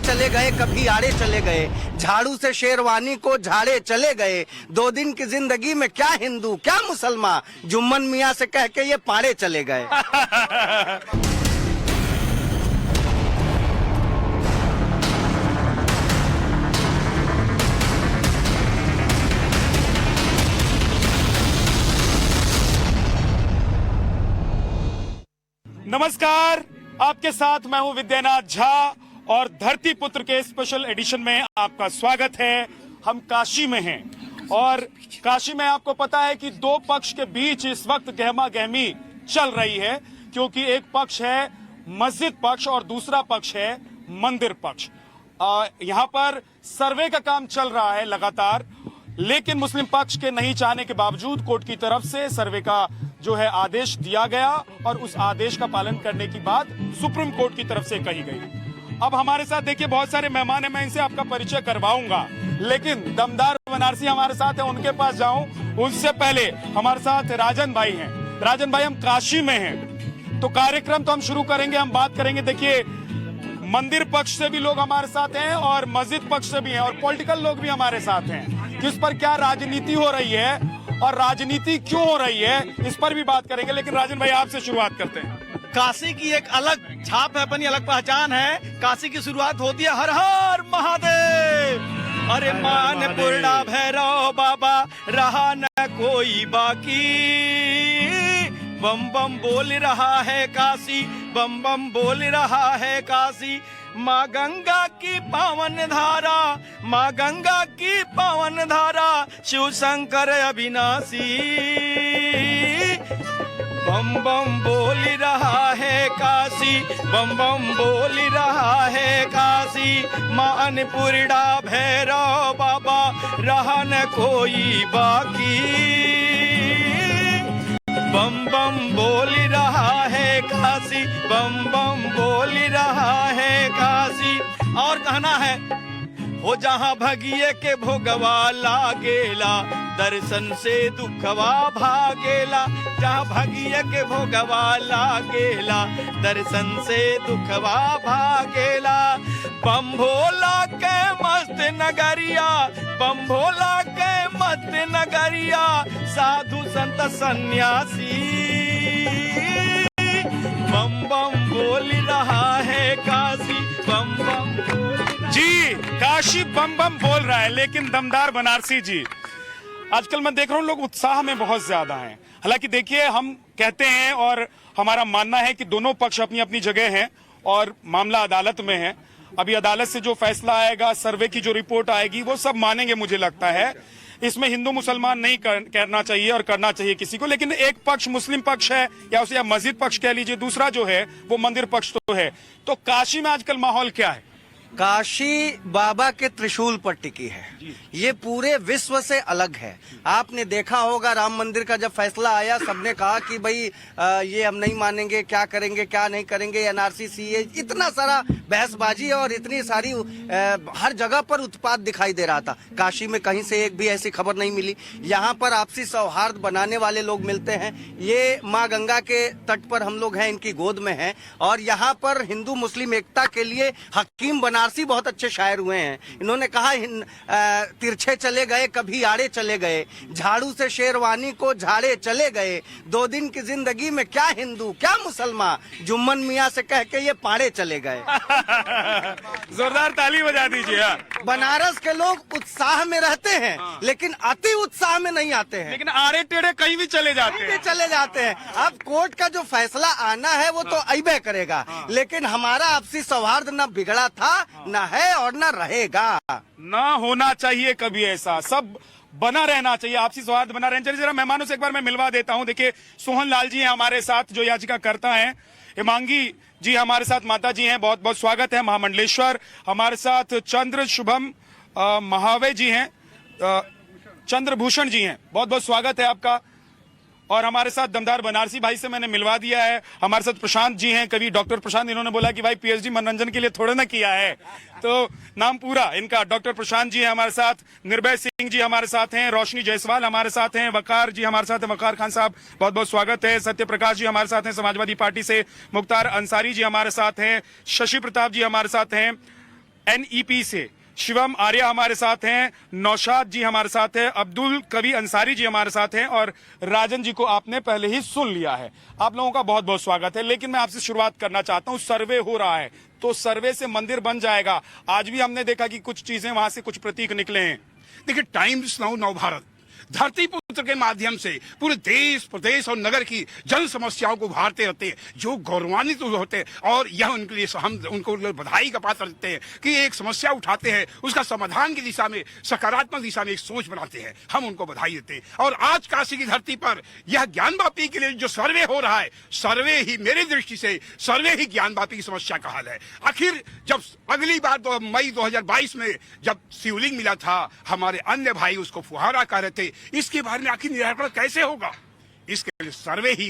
चले गए कभी आड़े चले गए, झाड़ू से शेरवानी को झाड़े चले गए, 2 दिन की जिंदगी में क्या हिंदू क्या मुसलमान, जुम्मन मियाँ से कह के ये पाड़े चले गए। नमस्कार, आपके साथ मैं हूं विद्यानाथ झा और धरती पुत्र के स्पेशल एडिशन में आपका स्वागत है। हम काशी में हैं और काशी में आपको पता है कि 2 पक्ष के बीच इस वक्त गहमा गहमी चल रही है, क्योंकि एक पक्ष है मस्जिद पक्ष और दूसरा पक्ष है मंदिर पक्ष। यहाँ पर सर्वे का काम चल रहा है लगातार, लेकिन मुस्लिम पक्ष के नहीं चाहने के बावजूद कोर्ट की तरफ से सर्वे का जो है आदेश दिया गया और उस आदेश का पालन करने की बात सुप्रीम कोर्ट की तरफ से कही गई। अब हमारे साथ देखिए बहुत सारे मेहमान हैं, मैं इनसे आपका परिचय करवाऊंगा, लेकिन दमदार बनारसी हमारे साथ है, उनके पास जाऊं उससे पहले हमारे साथ राजन भाई हैं। राजन भाई, हम काशी में हैं तो कार्यक्रम तो हम शुरू करेंगे, हम बात करेंगे। देखिए मंदिर पक्ष से भी लोग हमारे साथ हैं और मस्जिद पक्ष से भी हैं और पॉलिटिकल लोग भी हमारे साथ हैं। किस पर क्या राजनीति हो रही है और राजनीति क्यों हो रही है, इस पर भी बात करेंगे। लेकिन राजन भाई आपसे शुरुआत करते हैं। काशी की एक अलग छाप है, अपनी अलग पहचान है। काशी की शुरुआत होती है हर हर महादेव। अरे मान पूर्णा भैरव बाबा रहा न कोई बाकी, बम बम बोल रहा है काशी, बम बम बोल रहा है काशी। माँ गंगा की पावन धारा, माँ गंगा की पावन धारा, शिव शंकर अविनाशी, बम बम बोल रहा है काशी, बम बम बोल रहा है काशी। माँ अन्नपूर्णा भैरव बाबा रहा न कोई बाकी, बम बम बोल रहा है काशी, बम बम बोल रहा है काशी। और कहना है हो जहाँ भगिए के भोगवा लागेला, दर्शन से दुखवा भागेला। जहाँ भगिए के भोगवा लागेला, दर्शन से दुखवा भागेला। बम भोला के मस्त नगरिया, बम भोला के मस्त नगरिया, साधु संत सन्यासी, बम बम बोल रहा है काशी, बम बम जी। काशी बम बम बोल रहा है, लेकिन दमदार बनारसी जी, आजकल मैं देख रहा हूँ लोग उत्साह में बहुत ज्यादा हैं। हालांकि देखिए हम कहते हैं और हमारा मानना है कि दोनों पक्ष अपनी अपनी जगह हैं और मामला अदालत में है। अभी अदालत से जो फैसला आएगा, सर्वे की जो रिपोर्ट आएगी, वो सब मानेंगे मुझे लगता है। इसमें हिंदू मुसलमान नहीं करना चाहिए और करना चाहिए किसी को, लेकिन एक पक्ष मुस्लिम पक्ष है या उसे या मस्जिद पक्ष कह लीजिए, दूसरा जो है वो मंदिर पक्ष तो है। तो काशी में आजकल माहौल क्या है? काशी बाबा के त्रिशूल पर टिकी है, ये पूरे विश्व से अलग है। आपने देखा होगा राम मंदिर का जब फैसला आया, सबने कहा कि भाई ये हम नहीं मानेंगे, क्या करेंगे क्या नहीं करेंगे, एनआरसी सीए, इतना सारा बहसबाजी और इतनी सारी हर जगह पर उत्पात दिखाई दे रहा था। काशी में कहीं से एक भी ऐसी खबर नहीं मिली। यहाँ पर आपसी सौहार्द बनाने वाले लोग मिलते हैं। ये माँ गंगा के तट पर हम लोग हैं, इनकी गोद में हैं और यहाँ पर हिंदू मुस्लिम एकता के लिए हकीम बनारसी बहुत अच्छे शायर हुए हैं। इन्होंने कहा तिरछे चले गए कभी आड़े चले गए, झाड़ू से शेरवानी को झाड़े चले गए, 2 दिन की जिंदगी में क्या हिंदू क्या मुसलमान, जुम्मन मियाँ से कह के ये पाड़े चले गए। जोरदार ताली बजा दीजिए। बनारस के लोग उत्साह में रहते हैं, लेकिन अति उत्साह में नहीं आते हैं, लेकिन आड़े टेढ़े कहीं भी चले जाते हैं। चले जाते हैं। अब कोर्ट का जो फैसला आना है वो तो अइबे करेगा, लेकिन हमारा आपसी सौहार्द न बिगड़ा था, न है और न रहेगा। ना होना चाहिए कभी ऐसा, सब बना रहना चाहिए, आपसी सौहार्द बना रहना चाहिए। जरा मेहमानों से एक बार मैं मिलवा देता हूं। देखिए सोहन लाल जी हैं हमारे साथ, जो याचिका करता है। हिमांगी जी हमारे साथ, माता जी हैं, बहुत बहुत स्वागत है। महामंडलेश्वर हमारे साथ, चंद्र शुभम महावे जी हैं, चंद्रभूषण जी हैं, बहुत बहुत स्वागत है आपका। और हमारे साथ दमदार बनारसी भाई से मैंने मिलवा दिया है। हमारे साथ प्रशांत जी हैं, कवि डॉक्टर प्रशांत। इन्होंने बोला कि भाई पीएचडी मनोरंजन के लिए थोड़ा ना किया है, तो नाम पूरा इनका डॉक्टर प्रशांत जी है हमारे साथ। निर्भय सिंह जी हमारे साथ हैं, रोशनी जायसवाल हमारे साथ हैं, वकार जी हमारे साथ हैं, वकार खान साहब बहुत बहुत स्वागत है। सत्य प्रकाश जी हमारे साथ हैं समाजवादी पार्टी से, मुख्तार अंसारी जी हमारे साथ हैं, शशि प्रताप जी हमारे साथ हैं, NEP से शिवम आर्या हमारे साथ हैं, नौशाद जी हमारे साथ हैं, अब्दुल कवी अंसारी जी हमारे साथ हैं और राजन जी को आपने पहले ही सुन लिया है। आप लोगों का बहुत बहुत स्वागत है। लेकिन मैं आपसे शुरुआत करना चाहता हूं, सर्वे हो रहा है तो सर्वे से मंदिर बन जाएगा। आज भी हमने देखा कि कुछ चीजें वहां से कुछ प्रतीक निकले हैं। देखिए, टाइम्स नाउ नव भारत धरती पुत्र के माध्यम से पूरे देश प्रदेश और नगर की जन समस्याओं को उभारते रहते हैं, जो गौरवान्वित होते हैं। और यह उनके लिए हम उनको बधाई का पात्र देते हैं कि एक समस्या उठाते हैं, उसका समाधान की दिशा में, सकारात्मक दिशा में एक सोच बनाते हैं। हम उनको बधाई देते हैं। और आज काशी की धरती पर यह ज्ञानवापी के लिए जो सर्वे हो रहा है, सर्वे ही मेरी दृष्टि से सर्वे ही ज्ञानवापी की समस्या का हल है। आखिर जब अगली बार मई 2022 में जब शिवलिंग मिला था, हमारे अन्य भाई उसको फुहारा कह रहे थे। इसके बारे में आखिर निराकरण कैसे होगा? इसके लिए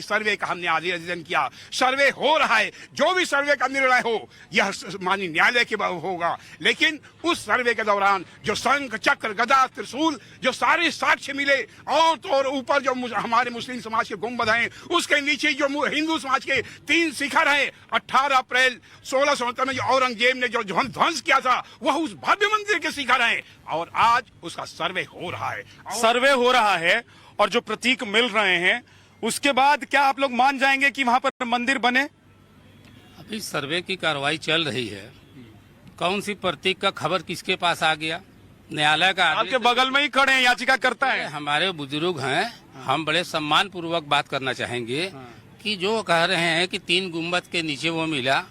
सर्वे का हमने आयोजन किया। सर्वे हो रहा है, जो भी सर्वे का निर्णय हो यह माननीय न्यायालय के होगा। लेकिन उस सर्वे के दौरान जो शंख चक्र गदा त्रिशूल जो सारे साक्ष्य मिले, और तो और ऊपर जो हमारे मुस्लिम समाज के गुंबद हैं, उसके नीचे जो हिंदू समाज के 3 शिखर हैं, 18 अप्रैल 1669 में जो औरंगजेब ने जो ध्वंस किया था, वह उस भव्य मंदिर के शिखर हैं। और आज उसका सर्वे हो रहा है। सर्वे हो रहा है और जो प्रतीक मिल रहे हैं, उसके बाद क्या आप लोग मान जाएंगे कि वहां पर मंदिर बने? अभी सर्वे की कार्रवाई चल रही है। कौन सी प्रतीक का खबर किसके पास आ गया? न्यायालय का आपके बगल में ही खड़े हैं, याचिका करता है। हमारे बुजुर्ग हैं, हम बड़े सम्मान पूर्वक बात करना चाहेंगे कि जो कह रहे हैं कि 3 गुम्बद के नीचे वो मिला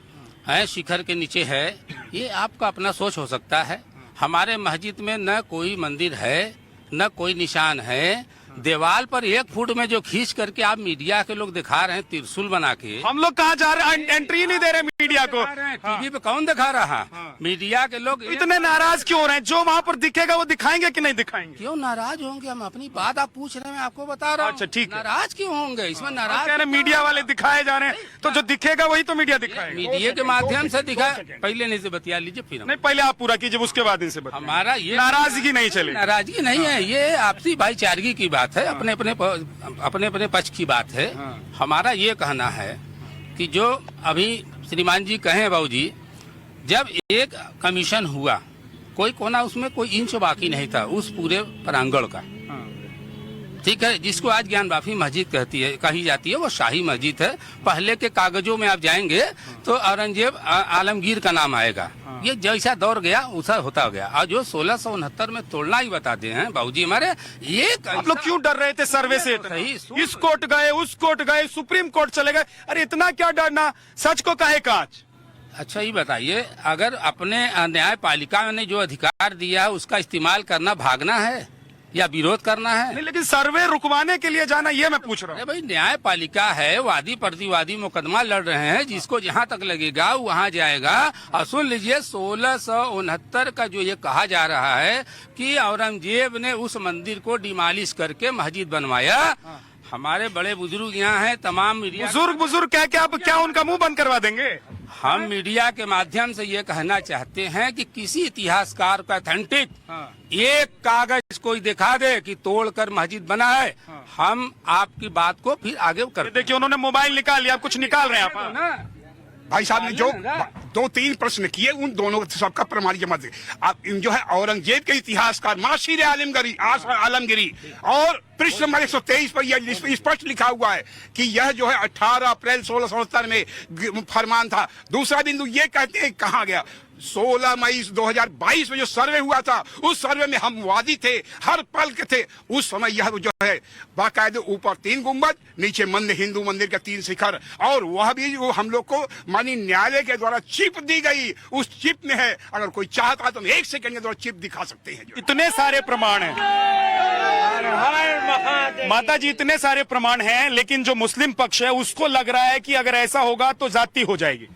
है, शिखर के नीचे है, ये आपका अपना सोच हो सकता है। हमारे मस्जिद में न कोई मंदिर है, न कोई निशान है। दीवार पर 1 फुट में जो खींच करके आप मीडिया के लोग दिखा रहे हैं त्रिशूल बना के, हम लोग कहाँ जा रहे हैं? एंट्री नहीं दे रहे मीडिया को। टीवी पे कौन दिखा रहा? मीडिया के लोग इतने नाराज क्यों हो रहे हैं? जो वहाँ पर दिखेगा वो दिखाएंगे कि नहीं दिखाएंगे? क्यों नाराज होंगे? हम अपनी बात आप पूछ रहे हैं, मैं आपको बता रहा हूँ। अच्छा, ठीक है। नाराज क्यों होंगे? इसमें कह नाराज रहे हैं मीडिया वाले दिखाए जा रहे हैं, तो जो दिखेगा वही तो मीडिया दिखाएगा। मीडिया के माध्यम से दिखा। पहले नहीं से बतिया लीजिए, फिर नहीं, पहले आप पूरा कीजिए, उसके बाद इनसे बताइए। हमारा ये नाराजगी नहीं चलेगी। नाराजगी नहीं है, ये आपसी भाईचारगी की बात है, अपने अपने पक्ष की बात है। हमारा ये कहना है कि जो अभी श्रीमान जी कहें, बाबू जी, जब एक कमीशन हुआ, कोई कोना उसमें कोई इंच बाकी नहीं था उस पूरे प्रांगण का। ठीक है, जिसको आज ज्ञानवापी मस्जिद कही जाती है, वो शाही मस्जिद है। पहले के कागजों में आप जाएंगे तो औरंगजेब आलमगीर का नाम आएगा। ये जैसा दौर गया वैसा होता गया। और जो 1669 में तोड़ना ही बताते हैं बाबूजी हमारे, ये आप लोग क्यों डर रहे थे सर्वे से? इस कोर्ट गए, उस कोर्ट गए, सुप्रीम कोर्ट चले गए, अरे इतना क्या डरना? सच को काहे कांच? अच्छा ये बताइए, अगर अपने न्यायपालिका ने जो अधिकार दिया है उसका इस्तेमाल करना भागना है या विरोध करना है? नहीं, लेकिन सर्वे रुकवाने के लिए जाना, ये मैं पूछ रहा हूँ। भाई न्यायपालिका है, वादी प्रतिवादी मुकदमा लड़ रहे हैं, जिसको जहाँ तक लगेगा वहाँ जाएगा। और सुन लीजिए, 1669 का जो ये कहा जा रहा है कि औरंगजेब ने उस मंदिर को डिमालिश करके मस्जिद बनवाया। हमारे बड़े बुजुर्ग यहाँ हैं, तमाम मीडिया बुजुर्ग क्या उनका मुंह बंद करवा देंगे? हम मीडिया के माध्यम से ये कहना चाहते हैं कि किसी इतिहासकार का ऑथेंटिक एक कागज कोई दिखा दे कि तोड़कर मस्जिद बना है, हम आपकी बात को फिर आगे कर। देखिए, उन्होंने मोबाइल निकाल लिया, कुछ निकाल रहे हैं आप। भाई साहब ने जो 2-3 प्रश्न किए, उन दोनों सबका प्रमाणिक मत आप जो है औरंगजेब के इतिहासकार माशीर आलमगिरी और पृष्ठ नंबर 123 पर यह स्पष्ट लिखा हुआ है कि यह जो है 18 अप्रैल 1669 में फरमान था। दूसरा बिंदु ये कहते हैं कहा गया 16 मई 2022 में जो सर्वे हुआ था, उस सर्वे में हम वादी थे, हर पल के थे। उस समय यह जो है बाकायदे ऊपर 3 गुंबद, नीचे हिंदू मंदिर के 3 शिखर, और वह भी वो हम लोग को माननीय न्यायालय के द्वारा चिप दी गई। उस चिप में है, अगर कोई चाहता तो हम 1 सेकंड के द्वारा चिप दिखा सकते हैं। इतने सारे प्रमाण हैं माता जी, इतने सारे प्रमाण हैं, लेकिन जो मुस्लिम पक्ष है उसको लग रहा है कि अगर ऐसा होगा तो जाति हो जाएगी।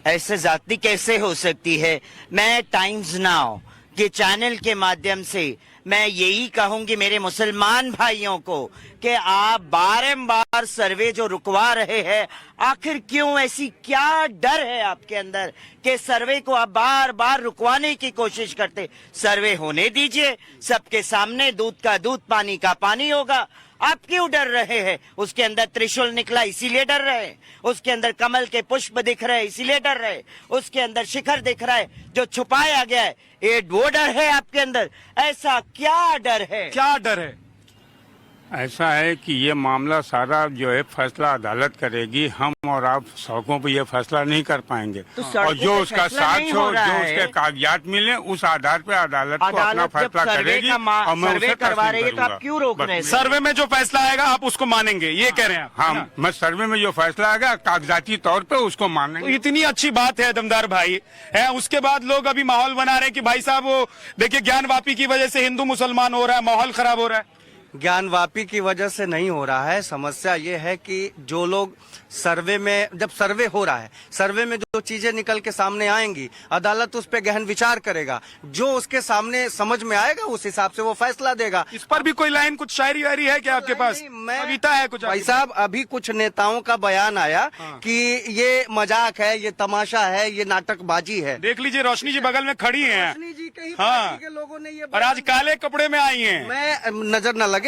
ऐसे जाति कैसे हो सकती है? मैं टाइम्स नाउ के चैनल के माध्यम से मैं यही कहूंगी मेरे मुसलमान भाइयों को कि आप बारंबार सर्वे जो रुकवा रहे हैं, आखिर क्यों? ऐसी क्या डर है आपके अंदर कि सर्वे को आप बार बार रुकवाने की कोशिश करते? सर्वे होने दीजिए, सबके सामने दूध का दूध पानी का पानी होगा। आप क्यों डर रहे हैं? उसके अंदर त्रिशूल निकला इसीलिए डर रहे हैं, उसके अंदर कमल के पुष्प दिख रहे हैं इसीलिए डर रहे हैं, उसके अंदर शिखर दिख रहा है जो छुपाया गया है, ये वो डर है आपके अंदर? ऐसा क्या डर है? क्या डर है? ऐसा है कि ये मामला सारा जो है फैसला अदालत करेगी, हम और आप सड़कों पर ये फैसला नहीं कर पाएंगे। तो सड़कों और जो पे उसका फैसला साथ नहीं हो, हो रहा जो है। उसके कागजात मिले, उस आधार पे अदालत को अपना अदालत जब फैसला सर्वे करेगी का और मैं सर्वे उसे करवा तस्लीम रही है तो करूंगा। आप क्यों रोक रहे हैं? सर्वे में जो फैसला आएगा आप उसको मानेंगे, ये कह रहे हैं आप? हाँ, मैं सर्वे में जो फैसला आएगा कागजाती तौर पे उसको तो मानेंगे। इतनी अच्छी बात है दमदार भाई है। उसके बाद लोग अभी माहौल बना रहे हैं कि भाई साहब वो देखिए ज्ञानवापी की वजह से हिंदू मुसलमान हो रहा है, माहौल खराब हो रहा है। ज्ञानवापी की वजह से नहीं हो रहा है। समस्या ये है कि जो लोग सर्वे में, जब सर्वे हो रहा है, सर्वे में जो चीजें निकल के सामने आएंगी, अदालत उस पर गहन विचार करेगा, जो उसके सामने समझ में आएगा उस हिसाब से वो फैसला देगा। इस पर भी कोई लाइन, कुछ शायरी वायरी है क्या आपके पास? कविता है कुछ? भाई साहब, अभी कुछ नेताओं का बयान आया कि ये मजाक है, ये तमाशा है, ये नाटकबाजी है। देख लीजिए रोशनी जी बगल में खड़ी हैं। रोशनी जी के ही हाँ। पार्टी के लोगों ने ये और आज काले कपड़े में आई हैं। मैं नजर न लगे,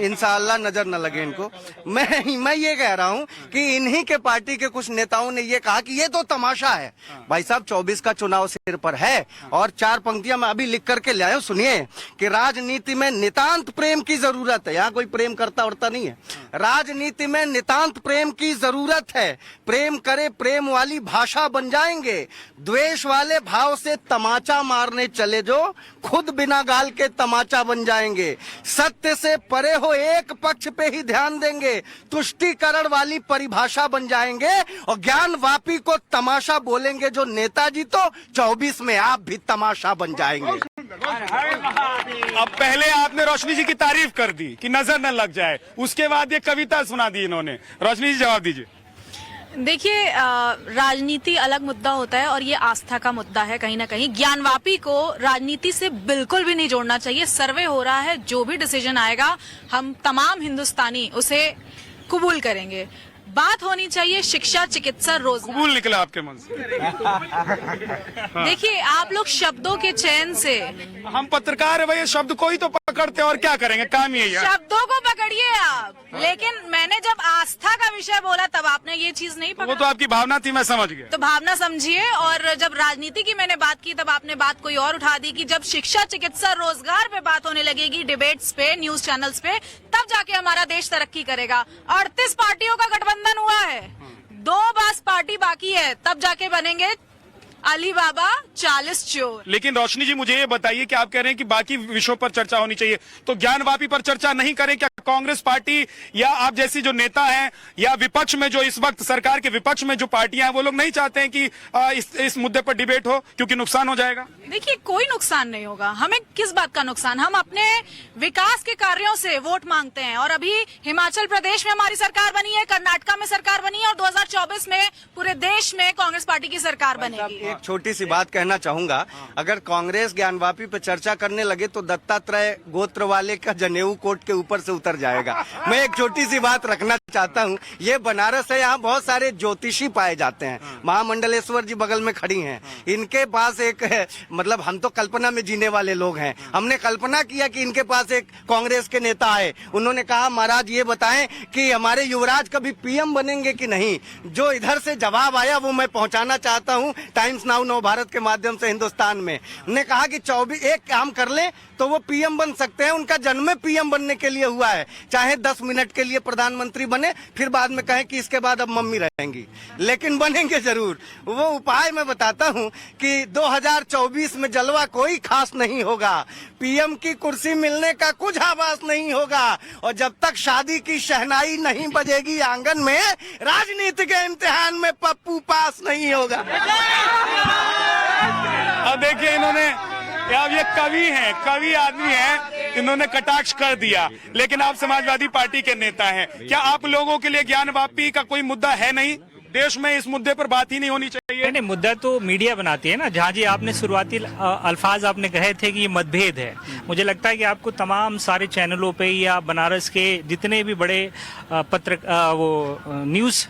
इंशाअल्लाह नजर न लगे इनको। मैं ये कह रहा हूँ कि इन्हीं के पार्टी के कुछ नेताओं ने ये कहा कि ये तो तमाशा है। भाई साहब, 24 का चुनाव सिर पर है और 4 पंक्तियां मैं अभी लिख करके ले आया हूं। सुनिए कि राजनीति में नितांत प्रेम की जरूरत है। यहाँ कोई प्रेम करता उड़ता नहीं है। राजनीति में नितांत प्रेम की जरूरत है। प्रेम करे प्रेम वाली भाषा बन जाएंगे। द्वेष वाले भाव से तमाचा मारने चले जो खुद बिना गाल के तमाचा बन जाएंगे। सत्य से परे हो एक पक्ष पे ही ध्यान देंगे, तुष्टिकरण वाली परिभाषा बन जाएंगे और ज्ञानवापी को तमाशा बोलेंगे जो नेताजी, तो 24 में आप भी तमाशा बन जाएंगे। अब पहले आपने रोशनी जी की तारीफ कर दी कि नजर न लग जाए, उसके बाद ये कविता सुना दी इन्होंने। रोशनी जी जवाब दीजिए। देखिए, राजनीति अलग मुद्दा होता है और ये आस्था का मुद्दा है। कहीं ना कहीं ज्ञानवापी को राजनीति से बिल्कुल भी नहीं जोड़ना चाहिए। सर्वे हो रहा है, जो भी डिसीजन आएगा हम तमाम हिंदुस्तानी उसे कबूल करेंगे। बात होनी चाहिए शिक्षा, चिकित्सा, रोजगार। कबूल निकला आपके मन से। देखिए, आप लोग शब्दों के चयन से, हम पत्रकार है भाई, शब्द को ही तो पकड़ते हैं और क्या करेंगे, काम ही है यार। शब्दों को पकड़िए आप, लेकिन मैंने जब आस्था का विषय बोला तब आपने ये चीज नहीं वो पकड़ा। तो आपकी भावना थी, मैं समझ गया। तो भावना समझिए। और जब राजनीति की मैंने बात की तब आपने बात कोई और उठा दी कि जब शिक्षा, चिकित्सा, रोजगार पे बात होने लगेगी डिबेट्स पे, न्यूज चैनल्स पे, तब जाके हमारा देश तरक्की करेगा। 38 पार्टियों का गठबंधन हुआ है, 2 बस पार्टी बाकी है, तब जाके बनेंगे अली बाबा 40 चोर। लेकिन रोशनी जी मुझे ये बताइए कि आप कह रहे हैं कि बाकी विषयों पर चर्चा होनी चाहिए, तो ज्ञानवापी पर चर्चा नहीं करें क्या? कांग्रेस पार्टी या आप जैसी जो नेता हैं या विपक्ष में जो इस वक्त सरकार के विपक्ष में जो पार्टियां हैं वो लोग नहीं चाहते हैं कि इस मुद्दे पर डिबेट हो, क्योंकि नुकसान हो जाएगा? देखिए, कोई नुकसान नहीं होगा। हमें किस बात का नुकसान? हम अपने विकास के कार्यों से वोट मांगते हैं और अभी हिमाचल प्रदेश में हमारी सरकार बनी है, कर्नाटका में सरकार बनी है और 2024 में पूरे देश में कांग्रेस पार्टी की सरकार बनेगी। एक छोटी सी बात कहना चाहूंगा, अगर कांग्रेस ज्ञानवापी पे चर्चा करने लगे तो दत्तात्रेय गोत्र वाले का जनेऊ कोट के ऊपर से उतर जाएगा। मैं एक छोटी सी बात रखना चाहता हूं, ये बनारस है, यहाँ बहुत सारे ज्योतिषी पाए जाते हैं। महामंडलेश्वर जी बगल में खड़ी हैं, इनके पास एक मतलब हम तो कल्पना में जीने वाले लोग हैं। हमने कल्पना किया कि इनके पास एक कांग्रेस के नेता आए, उन्होंने कहा महाराज ये बताएं कि हमारे युवराज कभी पीएम बनेंगे कि नहीं। जो इधर से जवाब आया वो मैं पहुंचाना चाहता हूं टाइम्स नाउ नव भारत के माध्यम से हिंदुस्तान में। उन्होंने कहा कि 24 एक काम कर लें तो वो पीएम बन सकते हैं। उनका जन्म पीएम बनने के लिए हुआ है, चाहे 10 मिनट के लिए प्रधानमंत्री बने, फिर बाद में कहें कि इसके बाद अब मम्मी रहेंगी, लेकिन बनेंगे जरूर। वो उपाय मैं बताता हूं कि 2024 में जलवा कोई खास नहीं होगा, पीएम की कुर्सी मिलने का कुछ आभास नहीं होगा और जब तक शादी की शहनाई नहीं बजेगी आंगन में, राजनीति के इम्तिहान में पप्पू पास नहीं होगा। अब देखिए इन्होंने, अब ये कवि हैं, कवि आदमी हैं, इन्होंने कटाक्ष कर दिया, लेकिन आप समाजवादी पार्टी के नेता हैं। क्या आप लोगों के लिए ज्ञानवापी का कोई मुद्दा है नहीं? देश में इस मुद्दे पर बात ही नहीं होनी चाहिए? नहीं, मुद्दा तो मीडिया बनाती है ना। जहाँ जी आपने शुरुआती अल्फाज आपने कहे थे कि ये मतभेद है, मुझे लगता है कि आपको तमाम सारे चैनलों पे या बनारस के जितने भी बड़े न्यूज़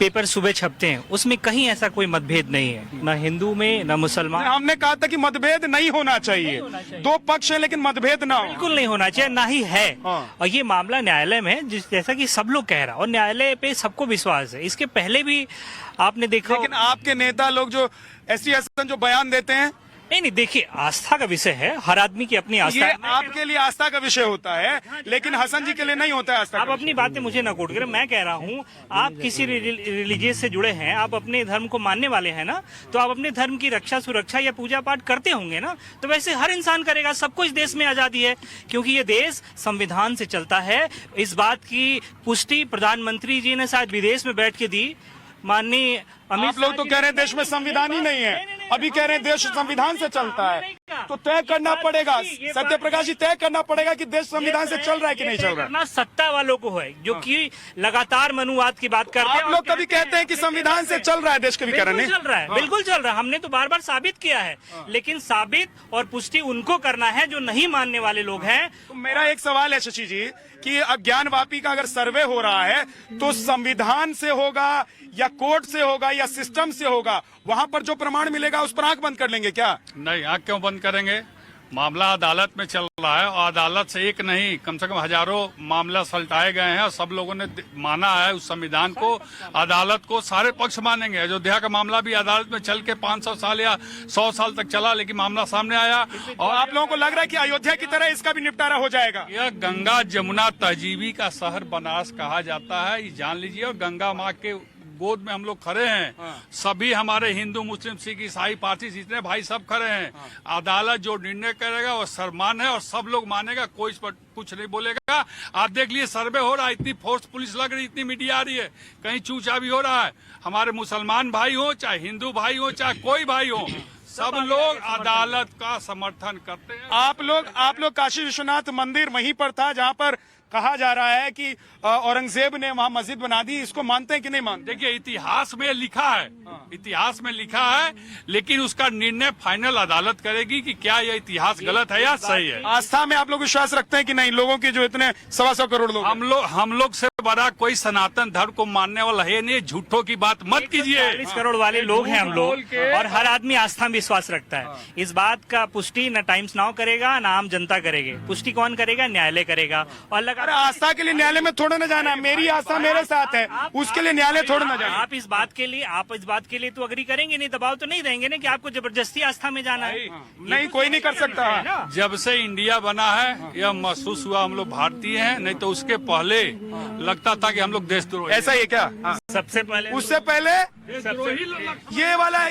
पेपर सुबह छपते हैं उसमें कहीं ऐसा कोई मतभेद नहीं है, न हिंदू में न मुसलमान। हमने कहा था कि मतभेद नहीं होना चाहिए, दो पक्ष है लेकिन मतभेद ना हो। बिल्कुल नहीं होना चाहिए, ना ही है। और ये मामला न्यायालय में है, जैसा कि सब लोग कह रहा, और न्यायालय पे सबको विश्वास है। इसके पहले भी आपने देखा, लेकिन आपके नेता लोग जो एसटी हसन जो बयान देते हैं, नहीं देखिए, आस्था का विषय है, हर आदमी की अपनी आस्था ये है। आपके लिए आस्था का विषय होता है, लेकिन हसन जी के लिए नहीं होता है आस्था आप का अपनी बातें मुझे ना कोट करें, मैं कह रहा हूँ आप किसी रिलीजियस से जुड़े हैं, आप अपने धर्म को मानने वाले हैं ना, तो आप अपने धर्म की रक्षा सुरक्षा या पूजा पाठ करते होंगे ना, तो वैसे हर इंसान करेगा। सबको इस देश में आजादी है, क्योंकि ये देश संविधान से चलता है। इस बात की पुष्टि प्रधानमंत्री जी ने शायद विदेश में बैठ के दी। माननीय आप लोग तो कह रहे हैं देश में संविधान ही नहीं है, अभी कह रहे हैं देश संविधान से चलता है, तो तय करना पड़ेगा, सत्य प्रकाश जी, तय करना पड़ेगा कि देश संविधान से चल रहा है कि नहीं चल रहा है। सत्ता वालों को है जो कि लगातार मनुवाद की बात करते हैं। आप लोग कभी कहते हैं कि संविधान से चल रहा है देश के विकरण, बिल्कुल चल रहा है, बिल्कुल चल रहा है, हमने तो बार बार साबित किया है, लेकिन साबित और पुष्टि उनको करना है जो नहीं मानने वाले लोग हैं। तो मेरा एक सवाल है शशि जी कि अज्ञान वापी का अगर सर्वे हो रहा है तो संविधान से होगा या कोर्ट से होगा या सिस्टम से होगा, वहां पर जो प्रमाण मिलेगा उस पर आंख बंद कर लेंगे क्या? नहीं, आंख क्यों बंद करेंगे? मामला अदालत में चल रहा है और अदालत से एक नहीं कम से कम हजारों मामला सलटाए गए हैं और सब लोगों ने माना है उस संविधान को, अदालत को, सारे पक्ष मानेंगे। अयोध्या का मामला भी अदालत में चल के 500 साल या 100 साल तक चला, लेकिन मामला सामने आया। और आप लोगों को लग रहा है कि अयोध्या की तरह इसका भी निपटारा हो जाएगा? यह गंगा जमुना तहजीबी का शहर बनारस कहा जाता है, ये जान लीजिए। और गंगा माँ के गोद में हम लोग खड़े हैं, सभी हमारे हिंदू मुस्लिम सिख ईसाई पार्टी जितने भाई सब खड़े हैं। अदालत जो निर्णय करेगा वो सम्मान है और सब लोग मानेगा, कोई इस पर कुछ नहीं बोलेगा। आप देख लिए सर्वे हो रहा है, इतनी फोर्स पुलिस लग रही, इतनी मीडिया आ रही है, कहीं चूचा भी हो रहा है। हमारे मुसलमान भाई हो चाहे हिंदू भाई हो चाहे कोई भाई हो, सब लोग अदालत का समर्थन करते हैं। आप लोग काशी विश्वनाथ मंदिर वहीं पर था जहां पर कहा जा रहा है कि औरंगजेब ने वहां मस्जिद बना दी, इसको मानते हैं कि नहीं मानते? देखिए, इतिहास में लिखा है, इतिहास में लिखा है, लेकिन उसका निर्णय फाइनल अदालत करेगी कि क्या यह इतिहास गलत है या सही है। आस्था में आप लोग विश्वास रखते हैं कि नहीं? लोगों के जो इतने 125 करोड़ लोग, हम लोग से बड़ा कोई सनातन धर्म को मानने वाला है नहीं। झूठों की बात मत कीजिए। 40 करोड़ वाले लोग हैं हम लोग, और हर आदमी आस्था में विश्वास रखता है। इस बात का पुष्टि न टाइम्स नाउ करेगा न आम जनता करेगी, पुष्टि कौन करेगा? न्यायालय करेगा। और अरे आस्था के लिए न्यायालय में थोड़ा न जाना, मेरी आस्था मेरे साथ है, उसके लिए न्यायालय थोड़ा न जाना। आप इस बात के लिए तो अग्री करेंगे नहीं, दबाव तो नहीं देंगे ना कि आपको जबरदस्ती आस्था में जाना है। नहीं, कोई नहीं कर सकता। जब से इंडिया बना है यह महसूस हुआ हम लोग भारतीय हैं, नहीं तो उसके पहले लगता था कि हम लोग देशद्रोही। ऐसा ही है क्या? सबसे पहले, उससे पहले ये वाला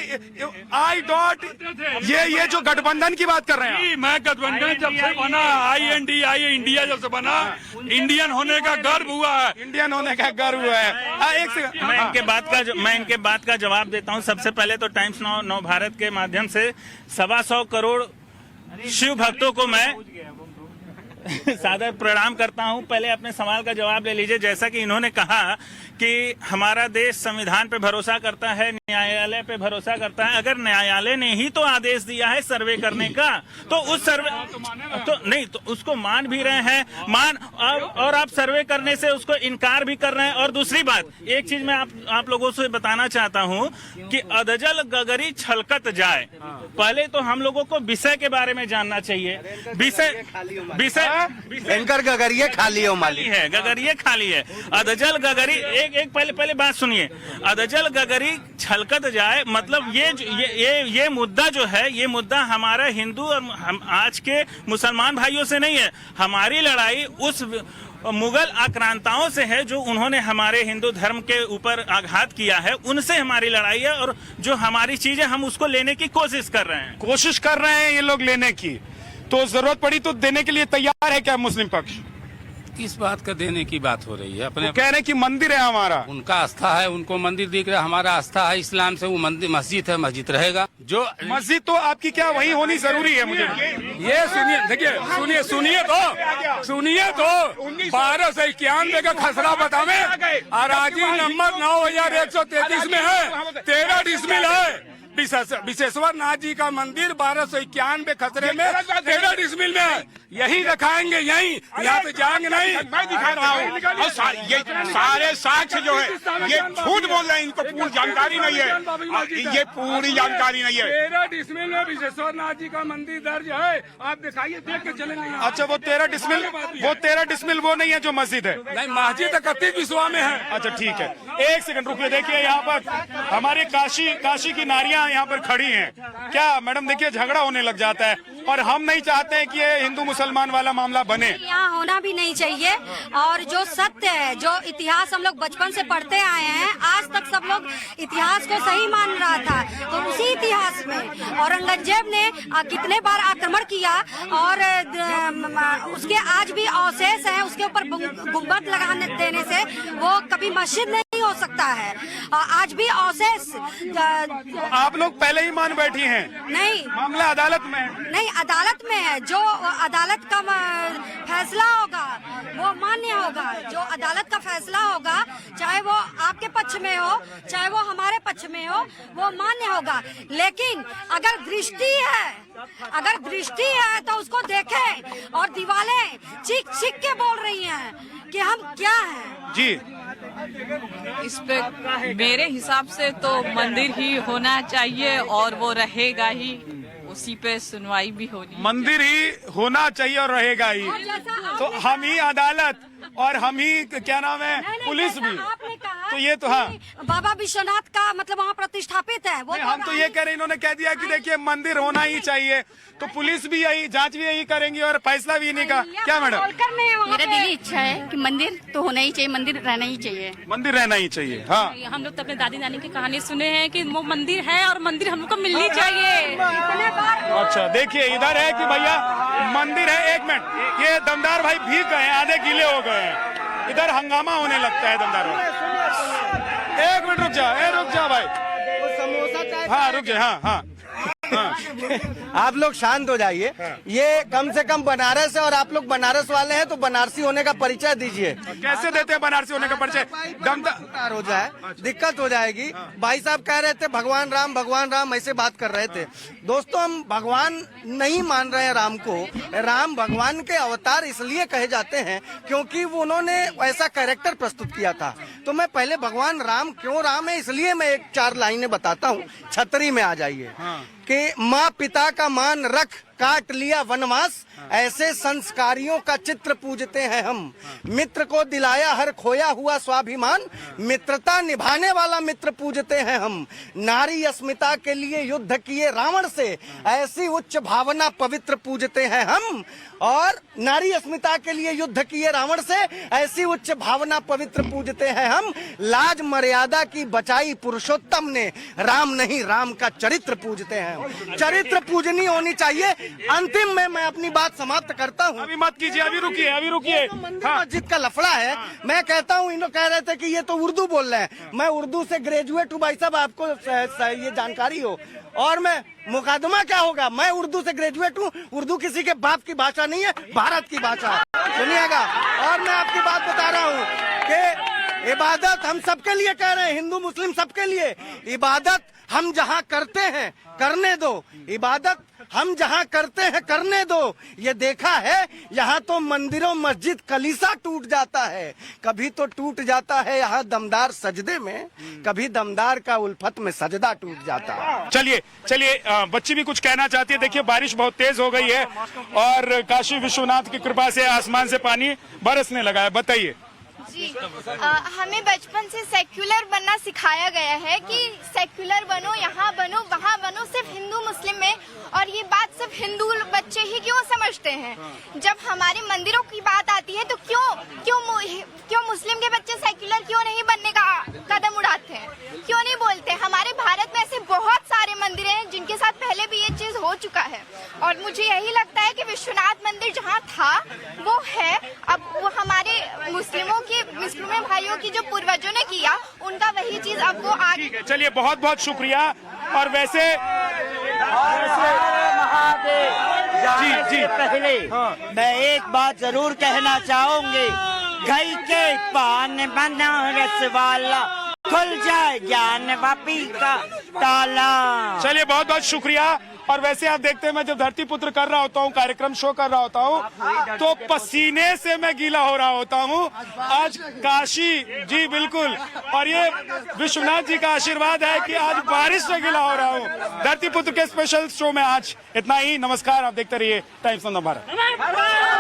ये जो गठबंधन की बात कर रहे हैं, मैं गठबंधन जब से बना, INDI इंडिया जब से बना, इंडियन होने का गर्व हुआ है, इंडियन होने का गर्व हुआ है। एक सेकंड, मैं इनके बात का जवाब देता हूं। सबसे पहले तो टाइम्स नाउ भारत के माध्यम से 125 करोड़ शिव भक्तों को मैं सादर प्रणाम करता हूं। पहले अपने सवाल का जवाब ले लीजिए। जैसा कि इन्होंने कहा कि हमारा देश संविधान पे भरोसा करता है, न्यायालय पे भरोसा करता है। अगर न्यायालय ने ही तो आदेश दिया है सर्वे करने का, तो उस सर्वे तो नहीं, तो उसको मान भी रहे हैं, और आप सर्वे करने से उसको इनकार भी कर रहे हैं। और दूसरी बात, एक चीज मैं आप लोगों से बताना चाहता हूं कि अधजल गगरी छलकत जाए, पहले तो हम लोगों को विषय के बारे में जानना चाहिए। विषय एंकर गगरिये खाली हो माली है, गगरिये खाली है। अधजल गगरी एक पहले बात सुनिए। अधजल गगरी छलकत जाए मतलब ये मुद्दा जो है, ये मुद्दा हमारा हिंदू और आज के मुसलमान भाइयों से नहीं है। हमारी लड़ाई उस मुगल आक्रांताओं से है जो उन्होंने हमारे हिंदू धर्म के ऊपर आघात किया है, उनसे हमारी लड़ाई है। और जो हमारी चीजें हम उसको लेने की कोशिश कर रहे हैं ये लोग लेने की, तो जरूरत पड़ी तो देने के लिए तैयार है क्या मुस्लिम पक्ष? किस बात का देने की बात हो रही है? अपने कह रहे हैं कि मंदिर है हमारा, उनका आस्था है, उनको मंदिर दिख रहा है, हमारा आस्था है इस्लाम से, वो मंदिर मस्जिद है, मस्जिद रहेगा। जो मस्जिद तो आपकी क्या वही होनी जरूरी है? मुझे ये सुनिए, देखिए सुनिए तो 1291 का खसरा बतावे, अराजी नंबर 9133 में है, 13 डिसमिल है, विश्वेश्वर नाथ जी का मंदिर 1291 खतरे में 13 डिसमिल में है। यही दिखाएंगे, यही यहाँ पे जाएंगे नहीं। मैं दिखा रहा हूँ। और ये सारे साक्ष्य जो है ये झूठ बोल रहे हैं, इनको पूरी जानकारी नहीं है, ये पूरी जानकारी नहीं है। 13 डिसमिल में विश्वेश्वर नाथ जी का मंदिर दर्ज है, आप दिखाइए, देख के चलेंगे। अच्छा, वो 13 डिसमिल वो नहीं है जो मस्जिद है? नहीं, मस्जिद 31 विश्वा में है। अच्छा ठीक है, एक सेकंड रुकिए। देखिए यहाँ पर हमारी काशी की नारियां यहाँ पर खड़ी हैं। क्या मैडम, देखिए झगड़ा होने लग जाता है और हम नहीं चाहते हैं कि ये हिंदू मुसलमान वाला मामला बने। यहाँ होना भी नहीं चाहिए। और जो सत्य है, जो इतिहास हम लोग बचपन से पढ़ते आए हैं, आज तक सब लोग इतिहास को सही मान रहा था, तो उसी इतिहास में औरंगजेब ने कितने बार आक्रमण किया और उसके आज भी अवशेष है, उसके ऊपर गुंबद लगाने देने से वो कभी मस्जिद नहीं हो सकता है। आज भी अवशेष आप लोग पहले ही मान बैठी हैं? नहीं, मामला अदालत में नहीं, अदालत में है। जो अदालत का फैसला होगा वो मान्य होगा। जो अदालत का फैसला होगा, चाहे वो आपके पक्ष में हो चाहे वो हमारे पक्ष में हो, वो मान्य होगा। लेकिन अगर दृष्टि है तो उसको देखें। और दीवारें चीख के बोल रही हैं कि हम क्या हैं। जी, इस पे मेरे हिसाब से तो मंदिर ही होना चाहिए और वो रहेगा ही, उसी पे सुनवाई भी होनी। मंदिर ही होना चाहिए और रहेगा ही, तो हम ही अदालत और हम ही क्या नाम है, पुलिस भी। आपने कहा तो ये तो हाँ, बाबा विश्वनाथ का मतलब वहाँ प्रतिष्ठापित है वो। हम तो ये कह रहे, इन्होंने कह दिया कि देखिए मंदिर होना ही चाहिए, तो पुलिस भी यही जांच भी यही करेंगी और फैसला भी इन्हीं का। क्या मैडम? मेरा दिली इच्छा है कि मंदिर तो होना ही चाहिए, मंदिर रहना ही चाहिए, मंदिर रहना ही चाहिए। हाँ, हम लोग तो अपने दादी नानी की कहानी सुने हैं कि वो मंदिर है और मंदिर हमको मिलनी चाहिए। अच्छा देखिए, इधर है कि भैया मंदिर है। एक मिनट, ये दमदार भाई भीग गए, आधे गीले हो गए हैं, इधर हंगामा होने लगता है। दमदार भाई एक मिनट रुक जा भाई। हाँ रुक जाए। हाँ आप लोग शांत हो जाइए। ये कम से कम बनारस है और आप लोग बनारस वाले हैं, तो बनारसी होने का परिचय दीजिए। कैसे देते हैं बनारसी होने का परिचय? दमदार हो जाए, दिक्कत हो जाएगी। भाई साहब कह रहे थे भगवान राम ऐसे बात कर रहे थे। दोस्तों, हम भगवान नहीं मान रहे हैं राम को। राम भगवान के अवतार इसलिए कहे जाते हैं क्योंकि वो उन्होंने ऐसा कैरेक्टर प्रस्तुत किया था। तो मैं पहले भगवान राम क्यों राम है, इसलिए मैं 4 लाइनें बताता हूँ। छतरी में आ जाइए कि माँ पिता का मान रख काट लिया वनवास, ऐसे संस्कारियों का चित्र पूजते हैं हम। मित्र को दिलाया हर खोया हुआ स्वाभिमान, मित्रता निभाने वाला मित्र पूजते हैं हम। नारी अस्मिता के लिए युद्ध किए रावण से, ऐसी उच्च भावना पवित्र पूजते हैं हम। और नारी अस्मिता के लिए युद्ध किए रावण से, ऐसी उच्च भावना पवित्र पूजते हैं हम। लाज मर्यादा की बचाई पुरुषोत्तम ने, राम नहीं राम का चरित्र पूजते हैं। चरित्र पूजनी होनी चाहिए। अंतिम में मैं अपनी बात समाप्त करता हूँ। अभी मत कीजिए, अभी रुकिए। मस्जिद का लफड़ा है। मैं कहता हूँ, इन्होंने कह रहे थे कि ये तो उर्दू बोल रहे हैं। मैं उर्दू से ग्रेजुएट हूँ भाई साहब, आपको ये जानकारी हो। और मैं मुकदमा क्या होगा, मैं उर्दू से ग्रेजुएट हूँ। उर्दू किसी के बाप की भाषा नहीं है, भारत की भाषा है। सुनिएगा, और मैं आपकी बात बता रहा हूँ कि इबादत हम सबके लिए कह रहे हैं, हिंदू मुस्लिम सबके लिए। इबादत हम जहाँ करते हैं करने दो, इबादत हम जहाँ करते हैं करने दो। ये देखा है, यहाँ तो मंदिरों मस्जिद कलीसा टूट जाता है, कभी तो टूट जाता है यहाँ दमदार सजदे में, कभी दमदार का उल्फत में सजदा टूट जाता है। चलिए बच्ची भी कुछ कहना चाहती है। देखिए बारिश बहुत तेज हो गई है और काशी विश्वनाथ की कृपा से आसमान से पानी बरसने लगा है। बताइए जी, हमें बचपन से सेक्युलर बनना सिखाया गया है कि सेक्युलर बनो, यहाँ बनो, वहाँ बनो, सिर्फ हिंदू मुस्लिम में। और ये बात सिर्फ हिंदू बच्चे ही क्यों समझते हैं? जब हमारे मंदिरों की बात आती है तो क्यों मुस्लिम के बच्चे सेक्युलर क्यों नहीं बनने का कदम उड़ाते हैं, क्यों नहीं बोलते? हमारे भारत में ऐसे बहुत सारे मंदिर हैं जिनके साथ पहले भी ये चीज हो चुका है। और मुझे यही लगता है कि विश्वनाथ मंदिर जहाँ था वो है, अब वो हमारे मुस्लिम भाइयों की जो पूर्वजों ने किया, उनका वही चीज अब वो आगे। चलिए बहुत बहुत शुक्रिया। और वैसे जी पहले मैं एक बात जरूर कहना चाहूंगी, घई के पान बनारस वाला, खुल जाए ज्ञान वापी का, ताला। चलिए बहुत बहुत शुक्रिया। और वैसे आप देखते हैं मैं जब धरती पुत्र कर रहा होता हूँ, कार्यक्रम शो कर रहा होता हूँ, तो पसीने से मैं गीला हो रहा होता हूँ। आज काशी जी बिल्कुल, और ये विश्वनाथ जी का आशीर्वाद है कि आज बारिश से गीला हो रहा हूँ। धरती पुत्र के स्पेशल शो में आज इतना ही। नमस्कार, आप देखते रहिए टाइम्स ऑफ भारत।